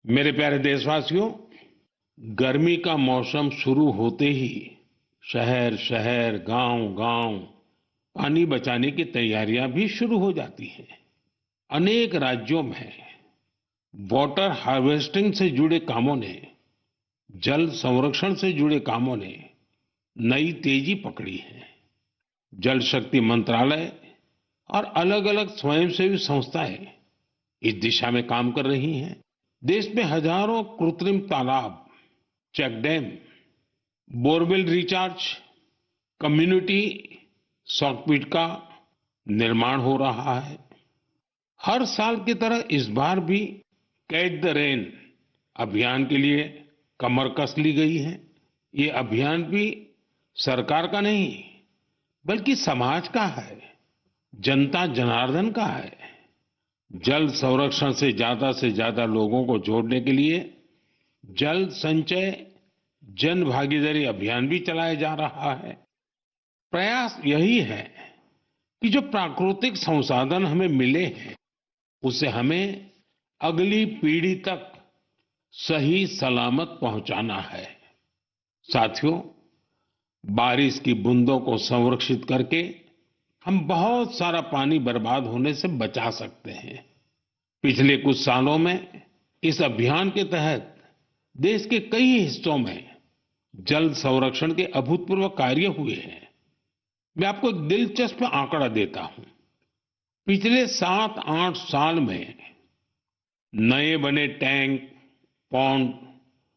मेरे प्यारे देशवासियों, गर्मी का मौसम शुरू होते ही शहर शहर, गांव गांव पानी बचाने की तैयारियां भी शुरू हो जाती हैं। अनेक राज्यों में वाटर हार्वेस्टिंग से जुड़े कामों ने, जल संरक्षण से जुड़े कामों ने नई तेजी पकड़ी है। जल शक्ति मंत्रालय और अलग-अलग स्वयंसेवी संस्थाएं इस दिशा में काम कर रही हैं। देश में हजारों कृत्रिम तालाब, check dam, borewell recharge, community soak pit का निर्माण हो रहा है। हर साल की तरह इस बार भी कैच द रेन अभियान के लिए कमर कस ली गई है। ये अभियान भी सरकार का नहीं, बल्कि समाज का है, जनता जनार्दन का है। जल संरक्षण से ज्यादा लोगों को जोड़ने के लिए जल संचय जन भागीदारी अभियान भी चलाया जा रहा है। प्रयास यही है कि जो प्राकृतिक संसाधन हमें मिले हैं, उसे हमें अगली पीढ़ी तक सही सलामत पहुंचाना है। साथियों, बारिश की बूंदों को संरक्षित करके हम बहुत सारा पानी बर्बाद होने से बचा सकते हैं। पिछले कुछ सालों में इस अभियान के तहत देश के कई हिस्सों में जल संरक्षण के अभूतपूर्व कार्य हुए हैं। मैं आपको एक दिलचस्प आंकड़ा देता हूं। पिछले 7-8 साल में नए बने टैंक, पॉन्ड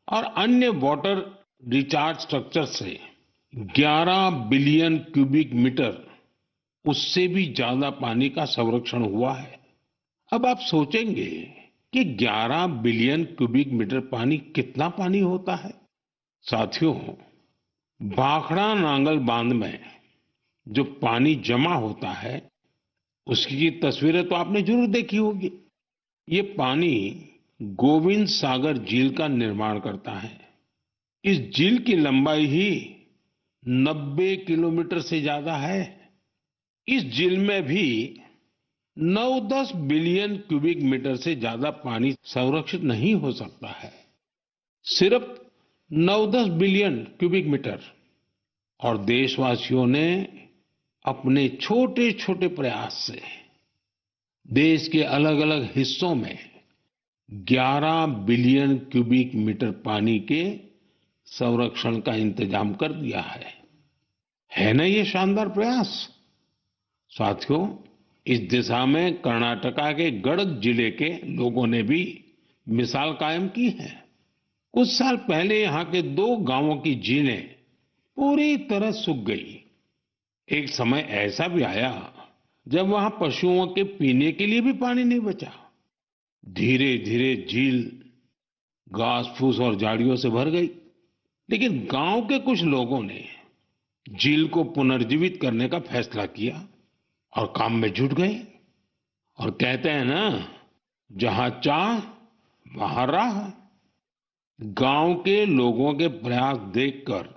और अन्य वाटर रिचार्ज स्ट्रक्चर से 11 बिलियन क्यूबिक मीटर, उससे भी ज्यादा पानी का संरक्षण हुआ है। अब आप सोचेंगे कि 11 बिलियन क्यूबिक मीटर पानी कितना पानी होता है? साथियों, भाखड़ा नांगल बांध में जो पानी जमा होता है, उसकी तस्वीरें तो आपने जरूर देखी होगी। ये पानी गोविंद सागर झील का निर्माण करता है। इस झील की लंबाई ही 90 किलोमीटर से ज्यादा है। इस झील में भी 9-10 बिलियन क्यूबिक मीटर से ज्यादा पानी संरक्षित नहीं हो सकता है। सिर्फ 9-10 बिलियन क्यूबिक मीटर। और देशवासियों ने अपने छोटे छोटे प्रयास से देश के अलग अलग हिस्सों में 11 बिलियन क्यूबिक मीटर पानी के संरक्षण का इंतजाम कर दिया है ना ये शानदार प्रयास? साथियों, इस दिशा में कर्नाटका के गडक जिले के लोगों ने भी मिसाल कायम की है। कुछ साल पहले यहां के 2 गांवों की झीलें पूरी तरह सूख गई। एक समय ऐसा भी आया जब वहां पशुओं के पीने के लिए भी पानी नहीं बचा। धीरे धीरे झील घास फूस और झाड़ियों से भर गई। लेकिन गांव के कुछ लोगों ने झील को पुनर्जीवित करने का फैसला किया और काम में जुट गए। और कहते हैं ना, जहां चाह वहां राह। गांव के लोगों के प्रयास देखकर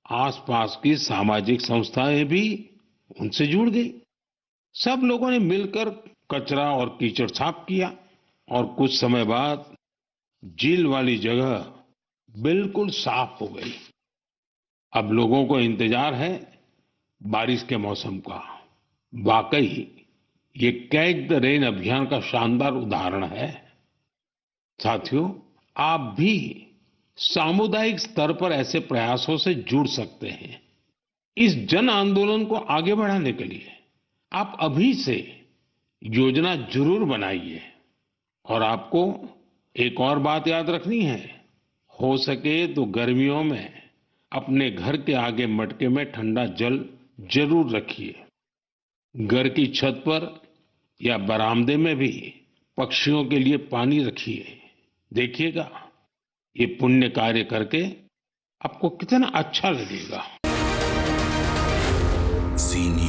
आसपास की सामाजिक संस्थाएं भी उनसे जुड़ गई। सब लोगों ने मिलकर कचरा और कीचड़ साफ किया और कुछ समय बाद झील वाली जगह बिल्कुल साफ हो गई। अब लोगों को इंतजार है बारिश के मौसम का। वाकई ये कैच द रेन अभियान का शानदार उदाहरण है। साथियों, आप भी सामुदायिक स्तर पर ऐसे प्रयासों से जुड़ सकते हैं। इस जन आंदोलन को आगे बढ़ाने के लिए आप अभी से योजना जरूर बनाइए। और आपको एक और बात याद रखनी है, हो सके तो गर्मियों में अपने घर के आगे मटके में ठंडा जल जरूर रखिए। घर की छत पर या बरामदे में भी पक्षियों के लिए पानी रखिए। देखिएगा, ये पुण्य कार्य करके आपको कितना अच्छा लगेगा। जी